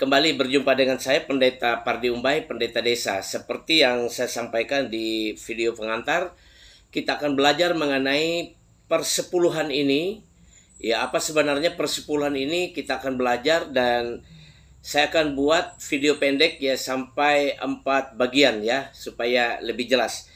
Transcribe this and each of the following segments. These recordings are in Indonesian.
Kembali berjumpa dengan saya Pendeta Pardi Umbai, Pendeta Desa. Seperti yang saya sampaikan di video pengantar, kita akan belajar mengenai persepuluhan ini. Ya, apa sebenarnya persepuluhan ini kita akan belajar, dan saya akan buat video pendek ya sampai 4 bagian ya supaya lebih jelas.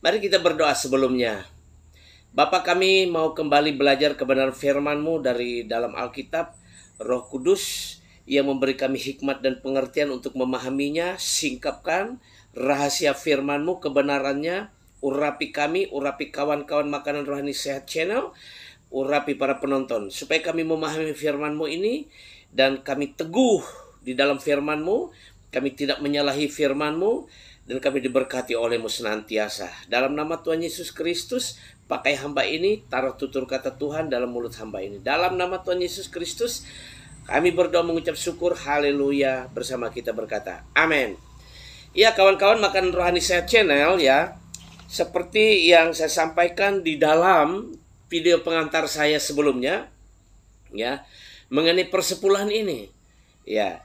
Mari kita berdoa sebelumnya. Bapa kami mau kembali belajar kebenaran firman-Mu dari dalam Alkitab. Roh Kudus yang memberi kami hikmat dan pengertian untuk memahaminya, singkapkan rahasia firman-Mu, kebenarannya, urapi kami, urapi kawan-kawan Makanan Rohani Sehat Channel, urapi para penonton, supaya kami memahami firman-Mu ini, dan kami teguh di dalam firman-Mu, kami tidak menyalahi firman-Mu, dan kami diberkati oleh-Mu senantiasa. Dalam nama Tuhan Yesus Kristus, pakai hamba ini, taruh tutur kata Tuhan dalam mulut hamba ini. Dalam nama Tuhan Yesus Kristus, kami berdoa mengucap syukur, haleluya, bersama kita berkata, amin. Ya kawan-kawan Makanan Rohani Sehat Channel ya, seperti yang saya sampaikan di dalam video pengantar saya sebelumnya, ya, mengenai persepuluhan ini. Ya,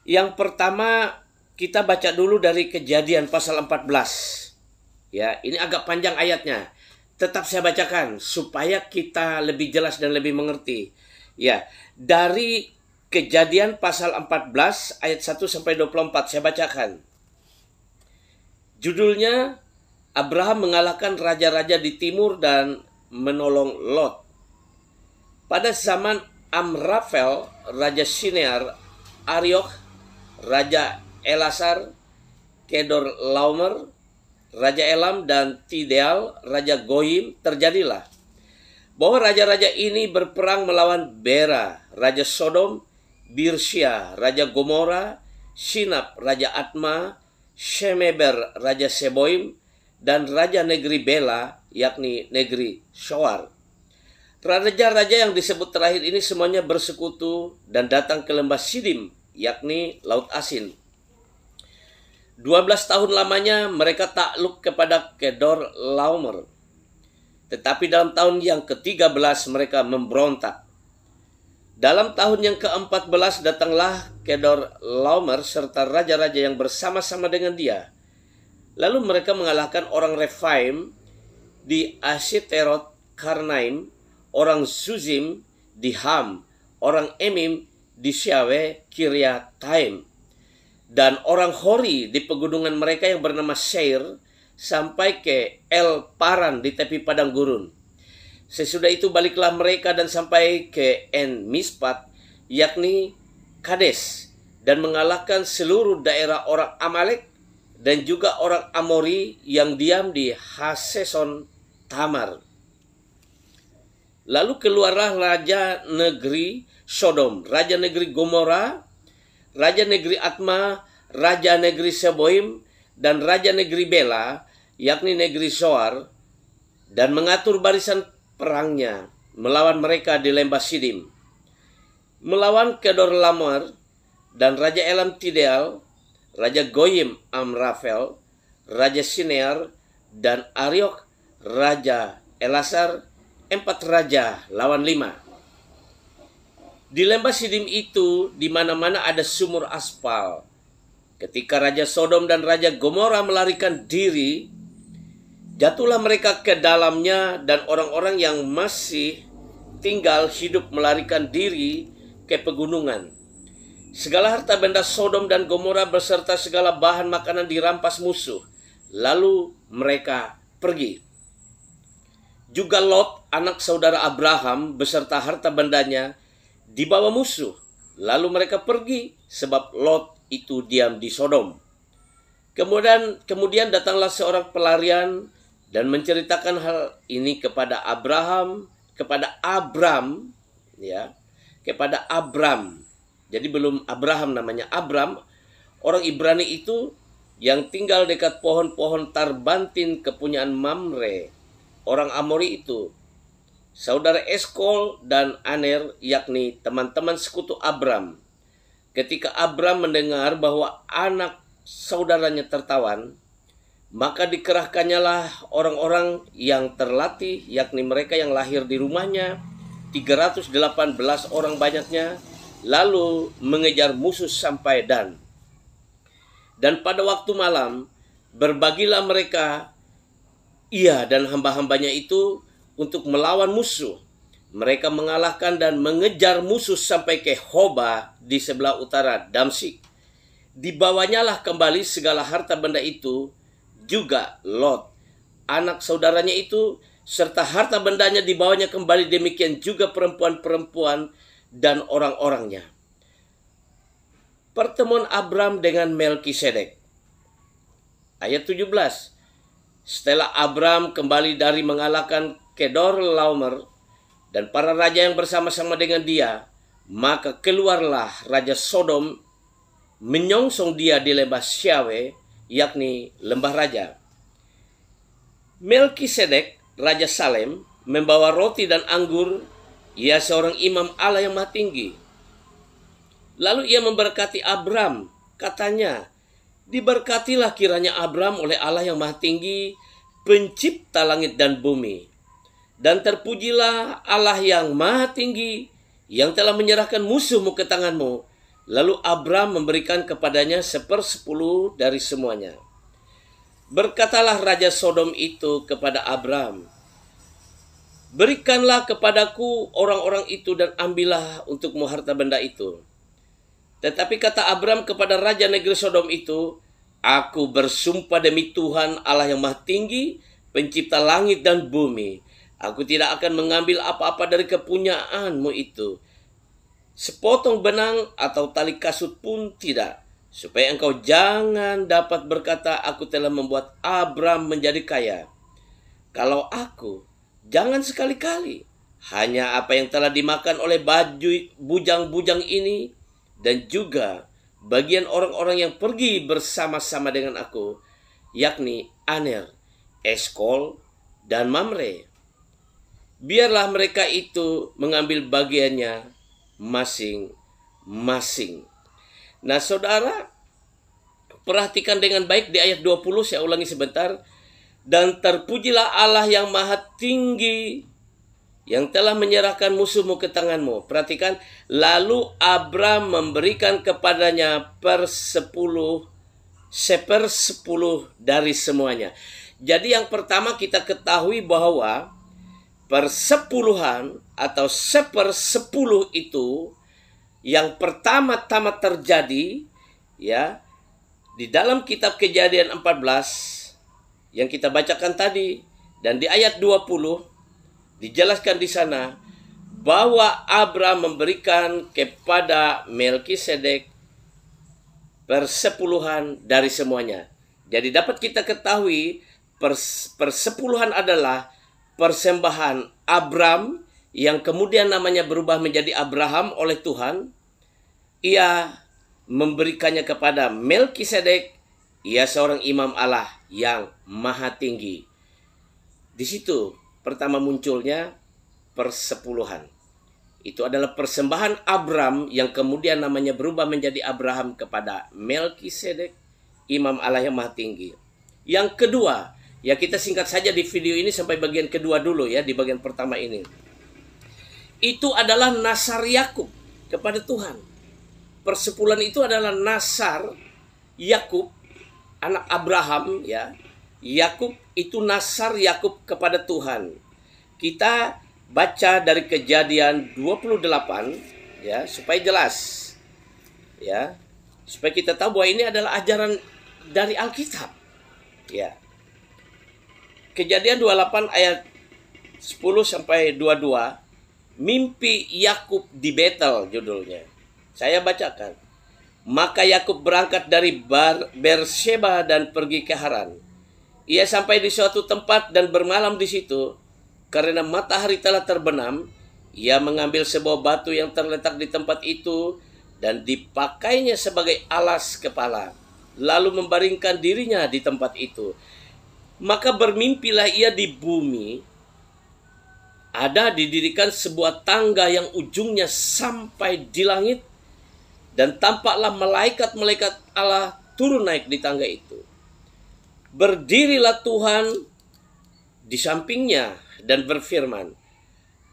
yang pertama kita baca dulu dari Kejadian pasal 14. Ya, ini agak panjang ayatnya. Tetap saya bacakan supaya kita lebih jelas dan lebih mengerti. Ya, dari Kejadian pasal 14 ayat 1 sampai 24 saya bacakan. Judulnya, Abraham mengalahkan raja-raja di timur dan menolong Lot. Pada zaman Amrafel, Raja Shinear, Ariok, Raja Elasar, Kedor Laomer, Raja Elam, dan Tidal, Raja Goyim, terjadilah bahwa raja-raja ini berperang melawan Bera, Raja Sodom, Birsya, Raja Gomora, Sinab, Raja Atma, Shemeber, Raja Seboim, dan Raja negeri Bela, yakni negeri Shoar. Raja-raja yang disebut terakhir ini semuanya bersekutu dan datang ke lembah Sidim, yakni Laut Asin. 12 tahun lamanya mereka takluk kepada Kedor Laomer. Tetapi dalam tahun yang ke-13 mereka memberontak. Dalam tahun yang ke-14 datanglah Kedor Laomer serta raja-raja yang bersama-sama dengan dia. Lalu mereka mengalahkan orang Rephaim di Asiterot Karnaim, orang Zuzim di Ham, orang Emim di Syawe Kiryataim, dan orang Hori di pegunungan mereka yang bernama Seir, sampai ke El Paran di tepi padang gurun. Sesudah itu baliklah mereka dan sampai ke En Mispat, yakni Kades, dan mengalahkan seluruh daerah orang Amalek dan juga orang Amori yang diam di Haseson Tamar. Lalu keluarlah raja negeri Sodom, raja negeri Gomora, raja negeri Atma, raja negeri Seboim, dan raja negeri Bela, yakni negeri Zoar, dan mengatur barisan perangnya melawan mereka di lembah Sidim. Melawan Kedor Laomer dan Raja Elam Tidal, Raja Goyim Amrafel, Raja Shinear, dan Ariok, Raja Elasar, 4 raja lawan 5. Di lembah Sidim itu di mana-mana ada sumur aspal. Ketika Raja Sodom dan Raja Gomora melarikan diri, jatuhlah mereka ke dalamnya, dan orang-orang yang masih tinggal hidup melarikan diri ke pegunungan. Segala harta benda Sodom dan Gomora beserta segala bahan makanan dirampas musuh. Lalu mereka pergi. Juga Lot, anak saudara Abraham, beserta harta bendanya dibawa musuh. Lalu mereka pergi, sebab Lot itu diam di Sodom. Kemudian datanglah seorang pelarian dan menceritakan hal ini kepada Abram. Jadi belum Abraham namanya, Abram, orang Ibrani itu yang tinggal dekat pohon-pohon tarbantin kepunyaan Mamre, orang Amori itu, saudara Eskol dan Aner, yakni teman-teman sekutu Abram. Ketika Abram mendengar bahwa anak saudaranya tertawan, maka dikerahkannyalah orang-orang yang terlatih, yakni mereka yang lahir di rumahnya, 318 orang banyaknya, lalu mengejar musuh sampai Dan. Dan pada waktu malam, berbagilah mereka, ia dan hamba-hambanya itu, untuk melawan musuh. Mereka mengalahkan dan mengejar musuh sampai ke Hoba di sebelah utara Damsyik. Dibawanyalah kembali segala harta benda itu, juga Lot, anak saudaranya itu, serta harta bendanya dibawanya kembali, demikian juga perempuan-perempuan dan orang-orangnya. Pertemuan Abram dengan Melkisedek. Ayat 17. Setelah Abram kembali dari mengalahkan Kedorlaomer dan para raja yang bersama-sama dengan dia, maka keluarlah Raja Sodom menyongsong dia di lembah Syawe, yakni lembah raja. Melkisedek, Raja Salem, membawa roti dan anggur. Ia seorang imam Allah yang Maha Tinggi. Lalu ia memberkati Abram, katanya, diberkatilah kiranya Abram oleh Allah yang Maha Tinggi, pencipta langit dan bumi. Dan terpujilah Allah yang Maha Tinggi, yang telah menyerahkan musuhmu ke tanganmu. Lalu Abram memberikan kepadanya 1/10 dari semuanya. Berkatalah Raja Sodom itu kepada Abram, berikanlah kepadaku orang-orang itu dan ambillah untukmu harta benda itu. Tetapi kata Abram kepada Raja negeri Sodom itu, aku bersumpah demi Tuhan Allah yang Maha Tinggi, pencipta langit dan bumi, aku tidak akan mengambil apa-apa dari kepunyaanmu itu, sepotong benang atau tali kasut pun tidak, supaya engkau jangan dapat berkata, aku telah membuat Abram menjadi kaya. Kalau aku, jangan sekali-kali, hanya apa yang telah dimakan oleh bujang-bujang ini, dan juga bagian orang-orang yang pergi bersama-sama dengan aku, yakni Aner, Eskol, dan Mamre. Biarlah mereka itu mengambil bagiannya masing-masing. Nah, saudara, perhatikan dengan baik di ayat 20, saya ulangi sebentar. Dan terpujilah Allah yang Maha Tinggi, yang telah menyerahkan musuhmu ke tanganmu. Perhatikan, lalu Abram memberikan kepadanya 1/10 dari semuanya. Jadi yang pertama kita ketahui bahwa persepuluhan atau 1/10 itu yang pertama-tama terjadi ya di dalam kitab Kejadian 14 yang kita bacakan tadi, dan di ayat 20 dijelaskan di sana bahwa Abram memberikan kepada Melkisedek 1/10 dari semuanya. Jadi dapat kita ketahui persepuluhan adalah persembahan Abram yang kemudian namanya berubah menjadi Abraham oleh Tuhan. Ia memberikannya kepada Melkisedek. Ia seorang imam Allah yang Maha Tinggi. Di situ pertama munculnya persepuluhan. Itu adalah persembahan Abram yang kemudian namanya berubah menjadi Abraham kepada Melkisedek, imam Allah yang Maha Tinggi. Yang kedua, ya kita singkat saja di video ini sampai bagian kedua dulu ya, di bagian pertama ini. Itu adalah nasar Yakub kepada Tuhan. Persepuluhan itu adalah nasar Yakub, anak Abraham ya. Yakub itu nasar Yakub kepada Tuhan. Kita baca dari Kejadian 28 ya, supaya jelas. Ya. Supaya kita tahu bahwa ini adalah ajaran dari Alkitab. Ya. Kejadian 28 ayat 10 sampai 22, mimpi Yakub di Betel judulnya. Saya bacakan. Maka Yakub berangkat dari Beersheba dan pergi ke Haran. Ia sampai di suatu tempat dan bermalam di situ. Karena matahari telah terbenam, ia mengambil sebuah batu yang terletak di tempat itu dan dipakainya sebagai alas kepala, lalu membaringkan dirinya di tempat itu. Maka bermimpilah ia di bumi, ada didirikan sebuah tangga yang ujungnya sampai di langit, dan tampaklah malaikat-malaikat Allah turun naik di tangga itu. Berdirilah Tuhan di sampingnya dan berfirman,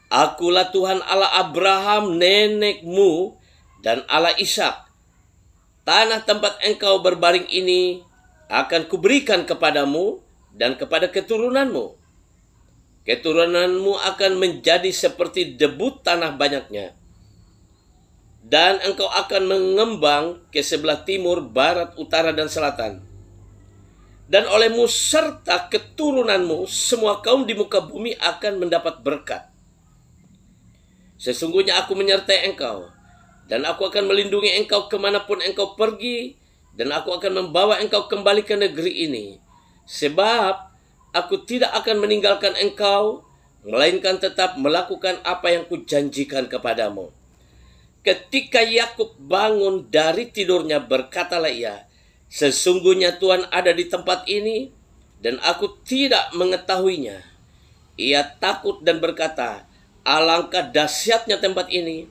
Akulah Tuhan Allah Abraham nenekmu dan Allah Ishak, tanah tempat engkau berbaring ini akan kuberikan kepadamu dan kepada keturunanmu. Keturunanmu akan menjadi seperti debu tanah banyaknya. Dan engkau akan mengembang ke sebelah timur, barat, utara, dan selatan. Dan olehmu serta keturunanmu, semua kaum di muka bumi akan mendapat berkat. Sesungguhnya aku menyertai engkau, dan aku akan melindungi engkau kemanapun engkau pergi, dan aku akan membawa engkau kembali ke negeri ini. Sebab aku tidak akan meninggalkan engkau, melainkan tetap melakukan apa yang kujanjikan kepadamu. Ketika Yakub bangun dari tidurnya, berkatalah ia, sesungguhnya Tuhan ada di tempat ini, dan aku tidak mengetahuinya. Ia takut dan berkata, alangkah dahsyatnya tempat ini.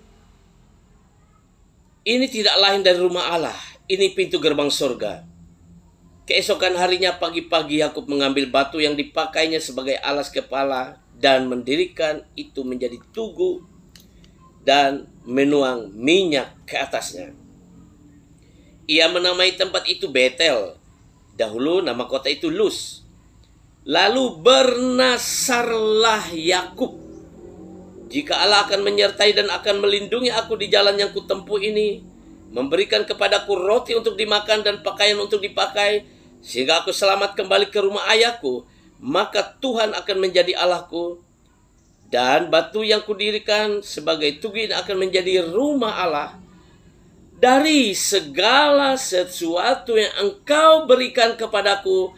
Ini tidak lain dari rumah Allah, ini pintu gerbang surga. Keesokan harinya pagi-pagi Yakub mengambil batu yang dipakainya sebagai alas kepala dan mendirikan itu menjadi tugu dan menuang minyak ke atasnya. Ia menamai tempat itu Betel. Dahulu nama kota itu Luz. Lalu bernasarlah Yakub, jika Allah akan menyertai dan akan melindungi aku di jalan yang kutempuh ini, memberikan kepadaku roti untuk dimakan dan pakaian untuk dipakai, sehingga aku selamat kembali ke rumah ayahku, maka Tuhan akan menjadi Allahku, dan batu yang kudirikan sebagai tugu ini akan menjadi rumah Allah. Dari segala sesuatu yang engkau berikan kepadaku,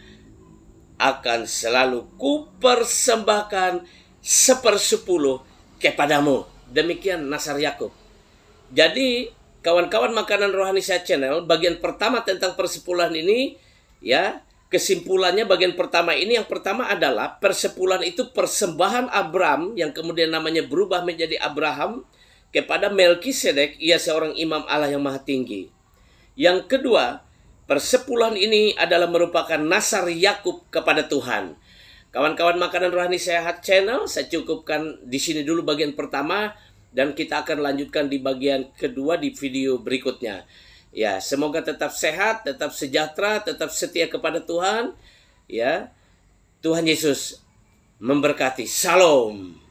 akan selalu kupersembahkan 1/10 kepadamu. Demikian nasar Yakub. Jadi, kawan-kawan Makanan Rohani Saya Channel, bagian pertama tentang persepuluhan ini, ya, kesimpulannya bagian pertama ini, yang pertama adalah persepuluhan itu persembahan Abraham yang kemudian namanya berubah menjadi Abraham kepada Melkisedek, ia seorang imam Allah yang maha tinggi. Yang kedua, persepuluhan ini adalah merupakan nasar Yakub kepada Tuhan. Kawan-kawan Makanan Rohani Sehat Channel, saya cukupkan di sini dulu bagian pertama, dan kita akan lanjutkan di bagian kedua di video berikutnya. Ya, semoga tetap sehat, tetap sejahtera, tetap setia kepada Tuhan. Ya, Tuhan Yesus memberkati. Shalom.